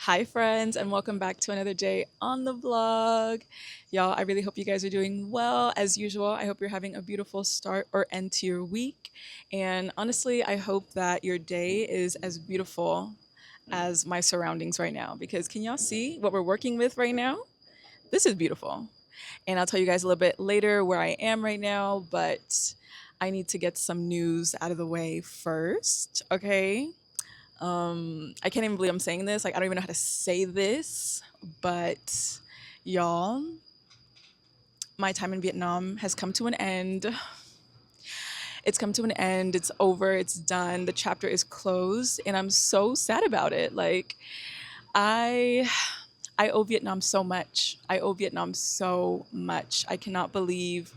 Hi, friends, and welcome back to another day on the vlog. Y'all, I really hope you guys are doing well. As usual, I hope you're having a beautiful start or end to your week. And honestly, I hope that your day is as beautiful as my surroundings right now. Because can y'all see what we're working with right now? This is beautiful. And I'll tell you guys a little bit later where I am right now, but I need to get some news out of the way first, okay? I can't even believe I'm saying this. Like, I don't even know how to say this, but y'all, my time in Vietnam has come to an end. It's come to an end. It's over. It's done. The chapter is closed, and I'm so sad about it. Like, I I owe Vietnam so much. I owe Vietnam so much. I cannot believe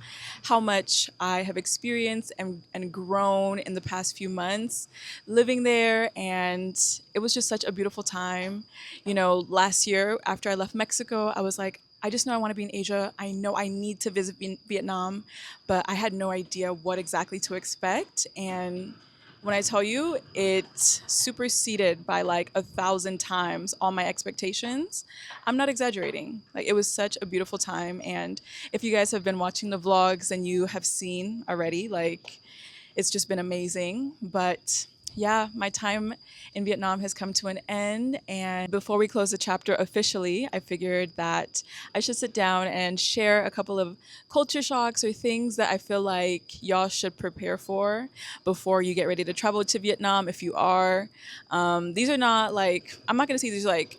how much I have experienced and grown in the past few months living there. And it was just such a beautiful time. You know, last year after I left Mexico, I was like, I just know I want to be in Asia. I know I need to visit Vietnam, but I had no idea what exactly to expect. And when I tell you, it superseded by like 1,000 times all my expectations. I'm not exaggerating. Like, it was such a beautiful time. And if you guys have been watching the vlogs and you have seen already, like, it's just been amazing. But yeah, my time in Vietnam has come to an end. And before we close the chapter officially, I figured that I should sit down and share a couple of culture shocks or things that I feel like y'all should prepare for before you get ready to travel to Vietnam if you are. These are not like, I'm not going to say these like,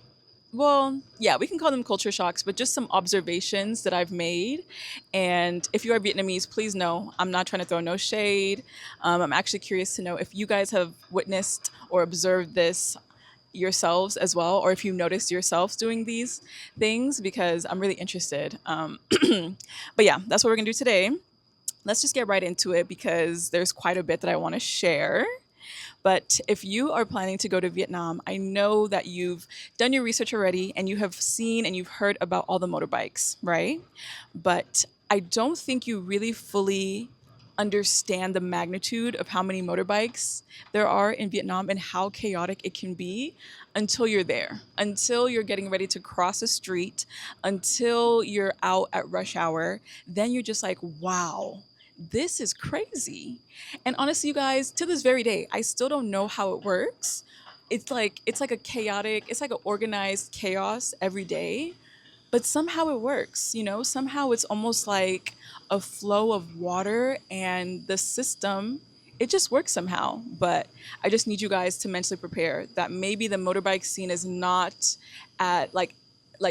well, yeah, we can call them culture shocks, but just some observations that I've made. And if you are Vietnamese, please know I'm not trying to throw no shade. I'm actually curious to know if you guys have witnessed or observed this yourselves as well, or if you noticed yourselves doing these things, because I'm really interested. But yeah, that's what we're gonna do today. Let's just get right into it because there's quite a bit that I want to share. But if you are planning to go to Vietnam, I know that you've done your research already and you have seen and you've heard about all the motorbikes, right? But I don't think you really fully understand the magnitude of how many motorbikes there are in Vietnam and how chaotic it can be until you're there, until you're getting ready to cross a street, until you're out at rush hour. Then you're just like, wow, this is crazy. And honestly, you guys, to this very day, I still don't know how it works. It's like a chaotic, it's like an organized chaos every day, but somehow it works, you know? Somehow it's almost like a flow of water and the system, it just works somehow. But I just need you guys to mentally prepare that maybe the motorbike scene is not at like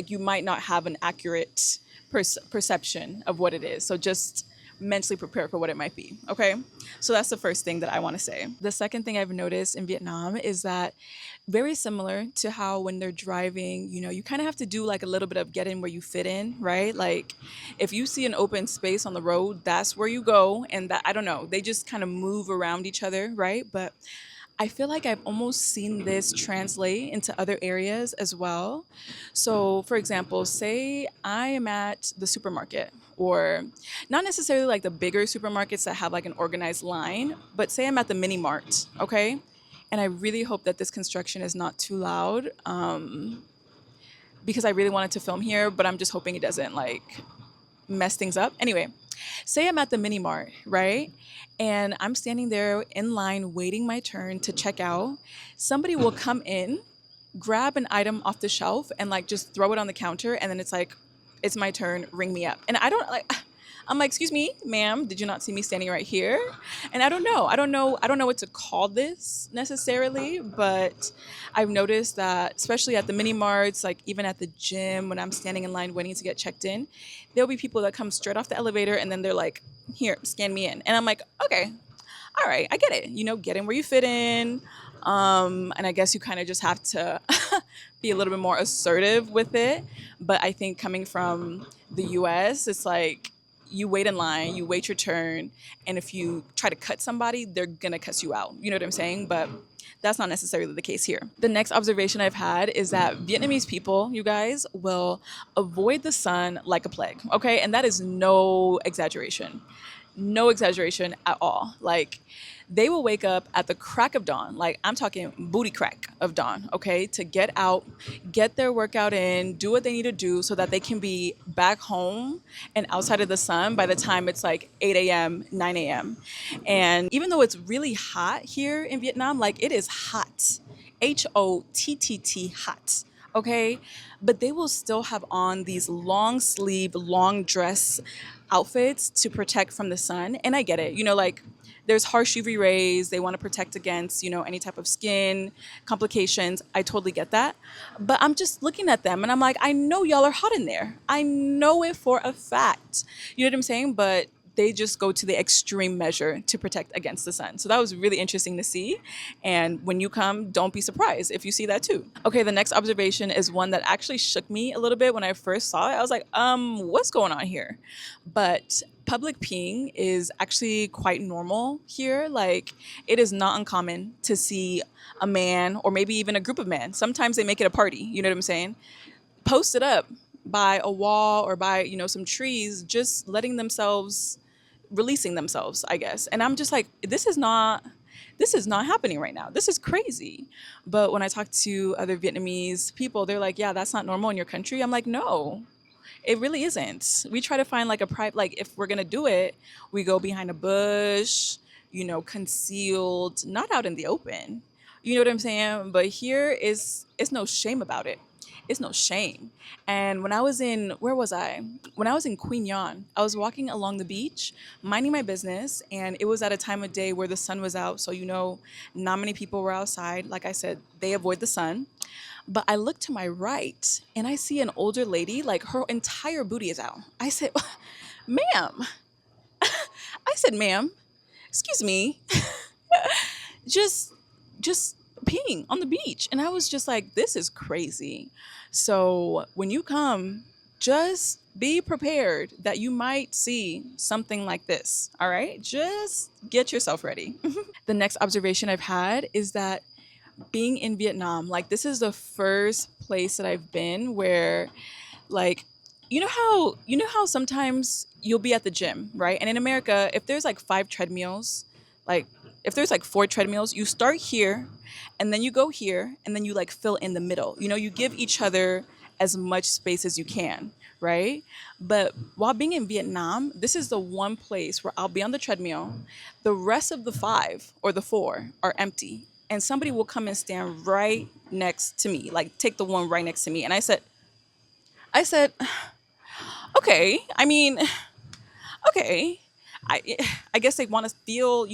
you might not have an accurate perception of what it is. So just mentally prepare for what it might be. Okay. So that's the first thing that I want to say. The second thing I've noticed in Vietnam is that very similar to how when they're driving, you know, you kind of have to do like a little bit of get in where you fit in, right? Like if you see an open space on the road, that's where you go. And that, I don't know, they just kind of move around each other, right? But I feel like I've almost seen this translate into other areas as well. So, for example, say I am at the supermarket, or not necessarily like the bigger supermarkets that have like an organized line, but say I'm at the mini mart, okay? And I really hope that this construction is not too loud, because I really wanted to film here, but I'm just hoping it doesn't like mess things up. Anyway, say I'm at the mini mart, right? And I'm standing there in line waiting my turn to check out. Somebody will come in, grab an item off the shelf and like just throw it on the counter, and then it's like, it's my turn, ring me up. And I don't like, I'm like, excuse me, ma'am, did you not see me standing right here? And I don't know what to call this necessarily, but I've noticed that, especially at the mini marts, like even at the gym, when I'm standing in line waiting to get checked in, there'll be people that come straight off the elevator and then they're like, here, scan me in. And I'm like, okay, all right, I get it. You know, get in where you fit in. And I guess you kind of just have to be a little bit more assertive with it. But I think coming from the US, it's like you wait in line, you wait your turn, and if you try to cut somebody, they're gonna cuss you out. You know what I'm saying? But that's not necessarily the case here. The next observation I've had is that Vietnamese people, you guys, will avoid the sun like a plague, okay? And that is no exaggeration. No exaggeration at all. Like, they will wake up at the crack of dawn. Like, I'm talking booty crack of dawn, okay, to get out, get their workout in, do what they need to do so that they can be back home and outside of the sun by the time it's like 8 a.m., 9 a.m. And even though it's really hot here in Vietnam, like, it is hot. HOTTT, hot. Okay. But they will still have on these long sleeve, long dress outfits to protect from the sun. And I get it. Like, there's harsh UV rays. They want to protect against, any type of skin complications. I totally get that. But I'm just looking at them and I'm like, I know y'all are hot in there. I know it for a fact. You know what I'm saying? But they just go to the extreme measure to protect against the sun. So that was really interesting to see. And when you come, don't be surprised if you see that too. Okay, the next observation is one that actually shook me a little bit when I first saw it. I was like, what's going on here? But public peeing is actually quite normal here. Like, it is not uncommon to see a man or maybe even a group of men. Sometimes they make it a party, you know what I'm saying? Posted up by a wall or by, some trees, just letting themselves releasing themselves, I guess. And I'm just like, this is not happening right now. This is crazy. But when I talk to other Vietnamese people, they're like, yeah, that's not normal in your country. I'm like, no, it really isn't. We try to find like a private, like, if we're gonna do it, we go behind a bush, concealed, not out in the open. You know what I'm saying? But here is it's no shame about it. It's no shame. And when I was in, where was I? When I was in Queen Yon, I was walking along the beach, minding my business, and it was at a time of day where the sun was out. So, not many people were outside. Like I said, they avoid the sun. But I look to my right and I see an older lady, like her entire booty is out. I said, ma'am, I said, ma'am, excuse me, just just peeing on the beach. And I was just like, this is crazy. So when you come, just be prepared that you might see something like this. All right, just get yourself ready. The next observation I've had is that being in Vietnam, like, this is the first place that I've been where, like, you know how sometimes you'll be at the gym, right? And in America, if there's like 5 treadmills, like, if there's like 4 treadmills, you start here and then you go here and then you like fill in the middle. You give each other as much space as you can, right? But while being in Vietnam, this is the one place where I'll be on the treadmill. The rest of the 5 or the 4 are empty. And somebody will come and stand right next to me, like take the one right next to me. And I said, okay, I mean, okay. I, I guess they want to feel,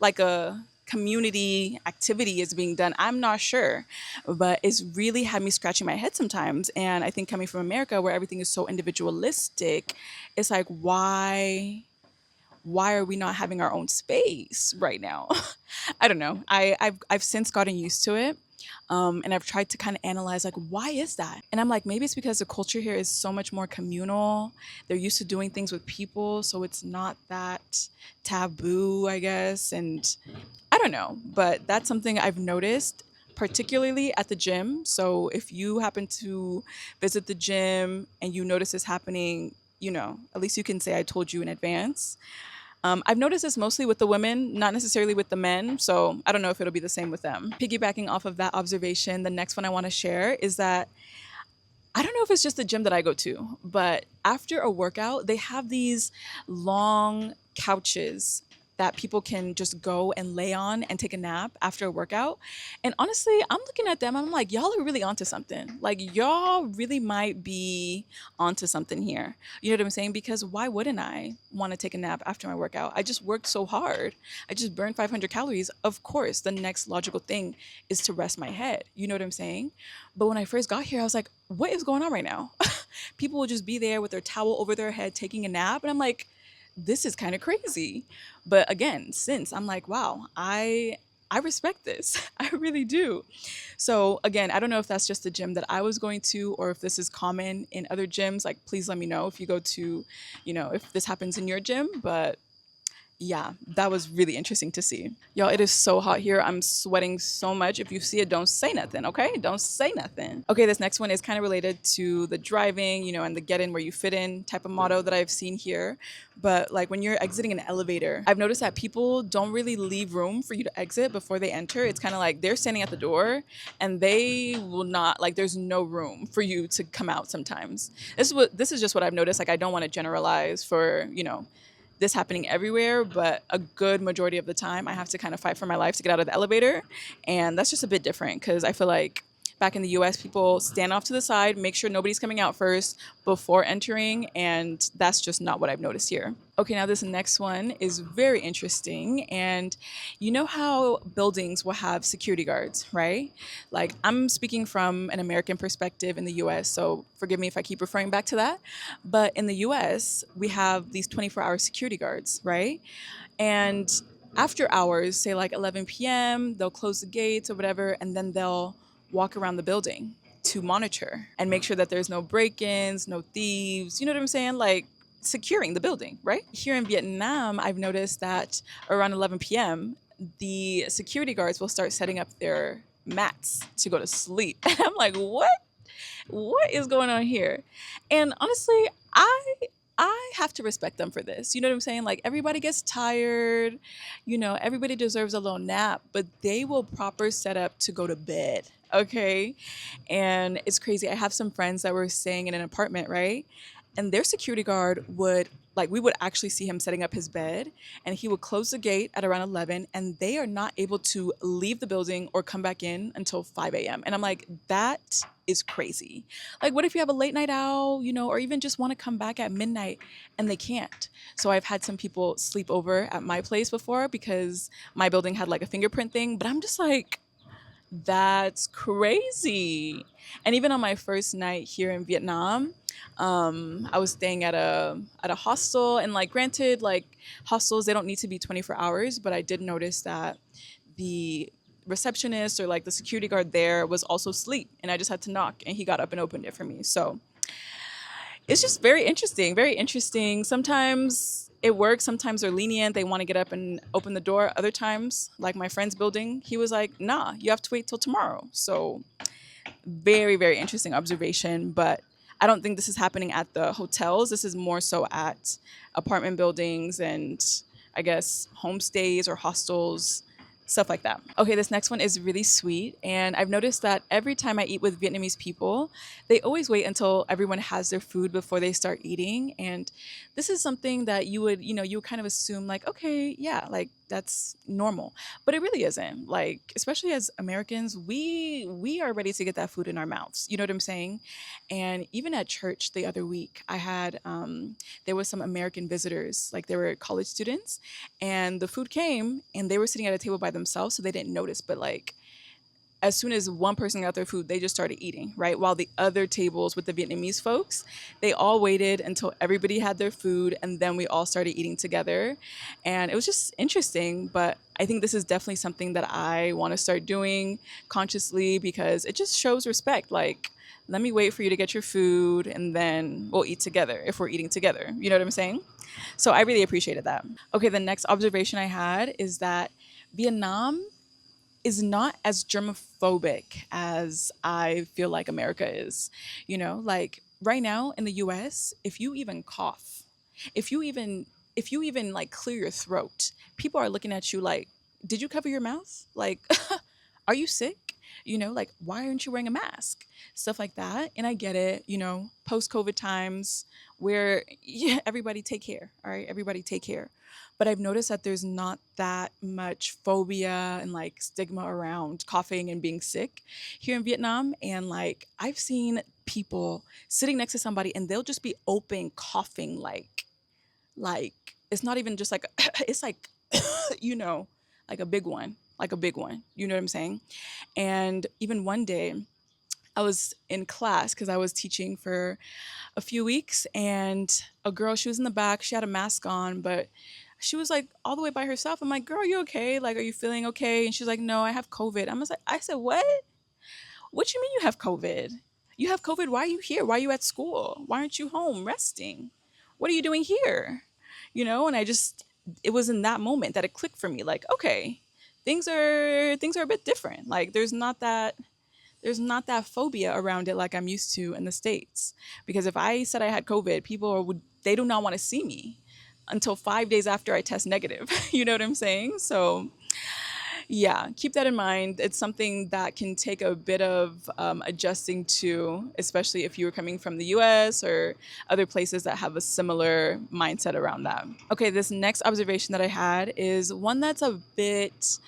like a community activity is being done. I'm not sure, but it's really had me scratching my head sometimes. And I think coming from America, where everything is so individualistic, it's like, why are we not having our own space right now? I don't know. I've since gotten used to it. And I've tried to kind of analyze, like, why is that? And I'm like, maybe it's because the culture here is so much more communal. They're used to doing things with people, so it's not that taboo, I guess. And I don't know, but that's something I've noticed, particularly at the gym. So if you happen to visit the gym and you notice this happening, at least you can say I told you in advance. I've noticed this mostly with the women, not necessarily with the men. So I don't know if it'll be the same with them. Piggybacking off of that observation, the next one I want to share is that I don't know if it's just the gym that I go to, but after a workout, they have these long couches that people can just go and lay on and take a nap after a workout. And honestly, I'm looking at them, I'm like, y'all are really onto something. Like, y'all really might be onto something here. You know what I'm saying? Because why wouldn't I want to take a nap after my workout? I just worked so hard. I just burned 500 calories. Of course, the next logical thing is to rest my head. You know what I'm saying? But when I first got here, I was like, what is going on right now? People will just be there with their towel over their head taking a nap. And I'm like, this is kind of crazy. But again, since I'm like, wow, I respect this. I really do. So again, I don't know if that's just the gym that I was going to or if this is common in other gyms. Like, please let me know if you go to, if this happens in your gym. But Yeah, that was really interesting to see. Y'all, it is so hot here. I'm sweating so much. If you see it, don't say nothing, okay? Don't say nothing. Okay, this next one is kind of related to the driving, and the get in where you fit in type of motto that I've seen here. But like when you're exiting an elevator, I've noticed that people don't really leave room for you to exit before they enter. It's kind of like they're standing at the door and they will not, like, there's no room for you to come out sometimes. This is just what I've noticed. Like, I don't want to generalize for, this happening everywhere, but a good majority of the time I have to kind of fight for my life to get out of the elevator. And that's just a bit different because I feel like back in the US, people stand off to the side, make sure nobody's coming out first before entering. And that's just not what I've noticed here. Okay, now this next one is very interesting. And you know how buildings will have security guards, right? Like, I'm speaking from an American perspective in the US, so forgive me if I keep referring back to that. But in the US, we have these 24-hour security guards, right? And after hours, say like 11 p.m., they'll close the gates or whatever, and then they'll walk around the building to monitor and make sure that there's no break ins, no thieves, you know what I'm saying? Like, securing the building, right? Here in Vietnam, I've noticed that around 11 p.m., the security guards will start setting up their mats to go to sleep. And I'm like, what? What is going on here? And honestly, I have to respect them for this. You know what I'm saying? Like, everybody gets tired, everybody deserves a little nap, but they will proper set up to go to bed. Okay. And it's crazy. I have some friends that were staying in an apartment, right? And their security guard would, like, we would actually see him setting up his bed, and he would close the gate at around 11, and they are not able to leave the building or come back in until 5 a.m. And I'm like, that is crazy. Like, what if you have a late night owl, or even just want to come back at midnight and they can't? So I've had some people sleep over at my place before because my building had like a fingerprint thing, but I'm just like, that's crazy. And even on my first night here in Vietnam, I was staying at a hostel, and like, granted, like, hostels, they don't need to be 24 hours, but I did notice that the receptionist, or like the security guard there, was also asleep, and I just had to knock and he got up and opened it for me. So it's just very interesting, very interesting. Sometimes it works, sometimes they're lenient, they want to get up and open the door. Other times, like my friend's building, he was like, nah, you have to wait till tomorrow. So very, very interesting observation. But I don't think this is happening at the hotels. This is more so at apartment buildings and, I guess, homestays or hostels, stuff like that. Okay, this next one is really sweet. And I've noticed that every time I eat with Vietnamese people, they always wait until everyone has their food before they start eating. And this is something that you would kind of assume, like, okay, yeah, like, that's normal. But it really isn't. Like, especially as Americans, we are ready to get that food in our mouths. You know what I'm saying? And even at church the other week, I had there was some American visitors, like, they were college students, and the food came and they were sitting at a table by themselves, so they didn't notice. But like, as soon as one person got their food, they just started eating, right? While the other tables with the Vietnamese folks, they all waited until everybody had their food, and then we all started eating together. And it was just interesting. But I think this is definitely something that I want to start doing consciously, because it just shows respect. Like, let me wait for you to get your food, and then we'll eat together if we're eating together. You know what I'm saying? So I really appreciated that. Okay, the next observation I had is that Vietnam is not as germophobic as I feel like America is. Like, right now in the US, if you even cough, if you even if you even like clear your throat, people are looking at you like, did you cover your mouth? Like, are you sick? Like, why aren't you wearing a mask? Stuff like that. And I get it, post COVID times where, yeah, everybody take care. All right, everybody take care. But I've noticed that there's not that much phobia and like stigma around coughing and being sick here in Vietnam. And like, I've seen people sitting next to somebody and they'll just be open coughing, like, it's not even just like it's like, you know like a big one, like a big one, you know what I'm saying? And even one day I was in class because I was teaching for a few weeks, and a girl, she was in the back, she had a mask on, but she was like all the way by herself. I'm like, girl, are you okay? Like, are you feeling okay? And she's like, no, I have COVID. I said, what you mean you have COVID? You have COVID, why are you here? Why are you at school? Why aren't you home resting? What are you doing here? And I just it was in that moment that it clicked for me, like, okay, things are a bit different. Like there's not that phobia around it like I'm used to in the States. Because if I said I had COVID, people would they do not want to see me until 5 days after I test negative. You know what I'm saying? So yeah, keep that in mind. It's something that can take a bit of adjusting to, especially if you were coming from the US or other places that have a similar mindset around that. Okay, this next observation that I had is one that's a bit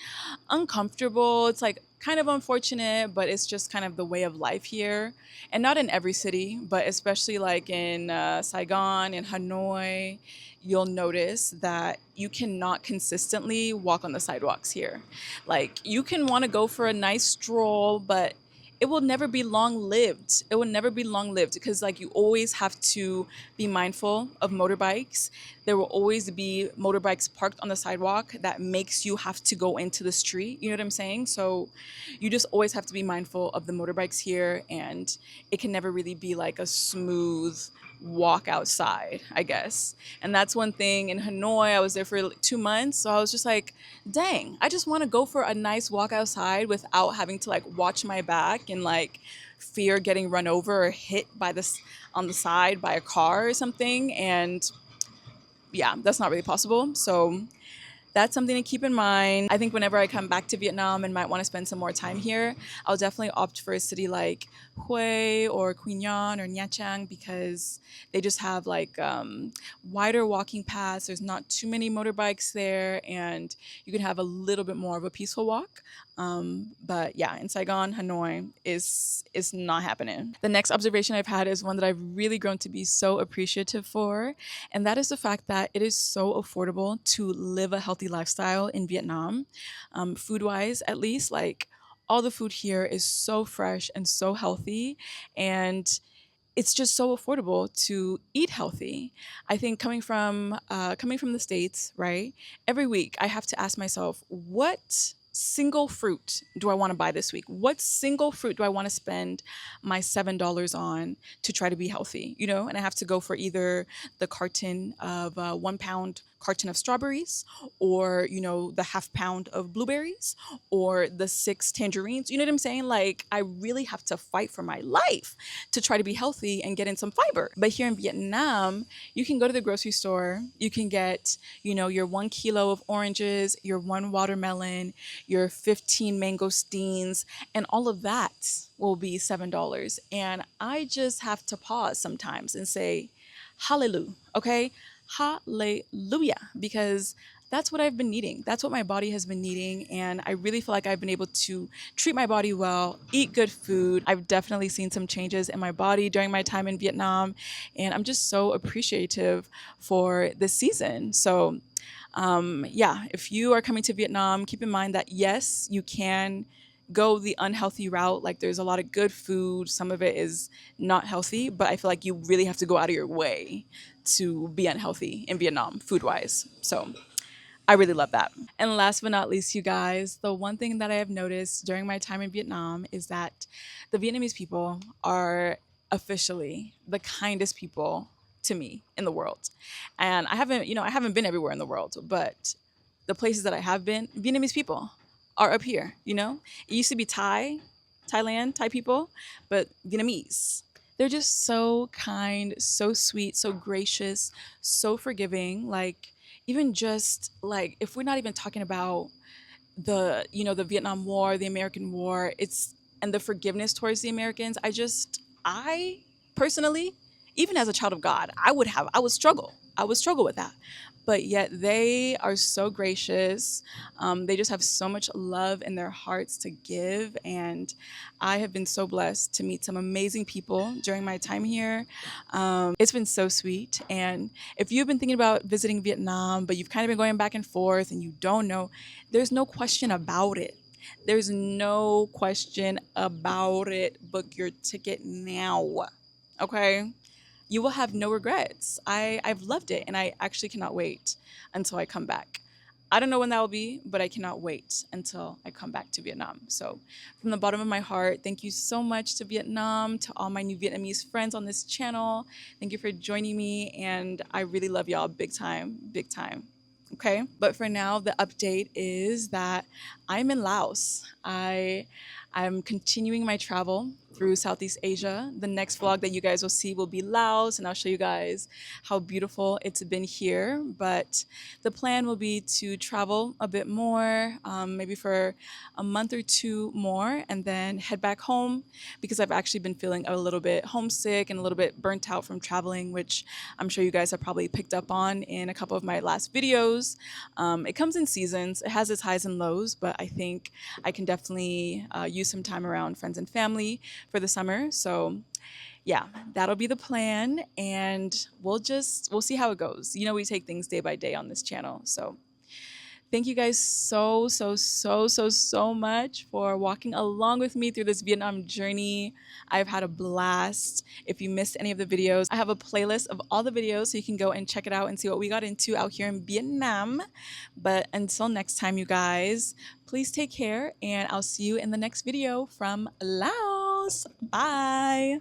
uncomfortable. It's like kind of unfortunate, but it's just kind of the way of life here. And not in every city, but especially like in Saigon and Hanoi, you'll notice that you cannot consistently walk on the sidewalks here. Like you can want to go for a nice stroll, but it will never be long lived. It will never be long lived because like you always have to be mindful of motorbikes. There will always be motorbikes parked on the sidewalk that makes you have to go into the street. You know what I'm saying? So you just always have to be mindful of the motorbikes here, and it can never really be like a smooth walk outside, I guess. And that's one thing in Hanoi. I was there for like 2 months, so I was just like, dang, I just want to go for a nice walk outside without having to like watch my back and like fear getting run over or hit by this on the side by a car or something. And yeah, that's not really possible. So that's something to keep in mind. I think whenever I come back to Vietnam and might want to spend some more time here, I'll definitely opt for a city like Hue or Quy Nhon or Nha Trang because they just have like wider walking paths. There's not too many motorbikes there, and you can have a little bit more of a peaceful walk. But yeah, in Saigon, Hanoi is not happening. The next observation I've had is one that I've really grown to be so appreciative for, and that is the fact that it is so affordable to live a healthy lifestyle in Vietnam, food wise at least. Like all the food here is so fresh and so healthy, and it's just so affordable to eat healthy. I think coming from the States, right? Every week I have to ask myself, what single fruit do I want to buy this week? What single fruit do I want to spend my $7 on to try to be healthy? You know, and I have to go for either the carton of 1 pound carton of strawberries, or the half pound of blueberries, or the 6 tangerines. You know what I'm saying? Like I really have to fight for my life to try to be healthy and get in some fiber. But here in Vietnam, you can go to the grocery store, you can get, your 1 kilo of oranges, your one watermelon, your 15 mangosteens, and all of that will be $7. And I just have to pause sometimes and say, hallelujah, okay? Hallelujah, because that's what I've been needing. That's what my body has been needing. And I really feel like I've been able to treat my body well, eat good food. I've definitely seen some changes in my body during my time in Vietnam. And I'm just so appreciative for this season. So, yeah, if you are coming to Vietnam, keep in mind that yes, you can go the unhealthy route. Like there's a lot of good food. Some of it is not healthy, but I feel like you really have to go out of your way to be unhealthy in Vietnam, food wise. So I really love that. And last but not least, you guys, the one thing that I have noticed during my time in Vietnam is that the Vietnamese people are officially the kindest people to me in the world. And I haven't been everywhere in the world, but the places that I have been, Vietnamese people are up here, It used to be Thai people, but Vietnamese. They're just so kind, so sweet, so gracious, so forgiving. Like even just like if we're not even talking about the Vietnam War, the American War, it's and the forgiveness towards the Americans. I personally, even as a child of God, I would struggle with that. But yet they are so gracious. They just have so much love in their hearts to give. And I have been so blessed to meet some amazing people during my time here. It's been so sweet. And if you've been thinking about visiting Vietnam, but you've kind of been going back and forth and you don't know, there's no question about it. There's no question about it. Book your ticket now. Okay? You will have no regrets. I've loved it, and I actually cannot wait until I come back. I don't know when that will be, but I cannot wait until I come back to Vietnam. So, from the bottom of my heart, thank you so much to Vietnam, to all my new Vietnamese friends on this channel. Thank you for joining me, and I really love y'all big time, big time. Okay, but for now, the update is that I'm in Laos. I'm continuing my travel through Southeast Asia. The next vlog that you guys will see will be Laos, and I'll show you guys how beautiful it's been here. But the plan will be to travel a bit more, maybe for a month or two more, and then head back home because I've actually been feeling a little bit homesick and a little bit burnt out from traveling, which I'm sure you guys have probably picked up on in a couple of my last videos. It comes in seasons, it has its highs and lows, but I think I can definitely use some time around friends and family for the summer. So yeah, that'll be the plan, and we'll see how it goes. You know, we take things day by day on this channel. So thank you guys so much for walking along with me through this Vietnam journey. I've had a blast. If you missed any of the videos, I have a playlist of all the videos so you can go and check it out and see what we got into out here in Vietnam. But until next time, you guys, please take care, and I'll see you in the next video from Laos. Bye.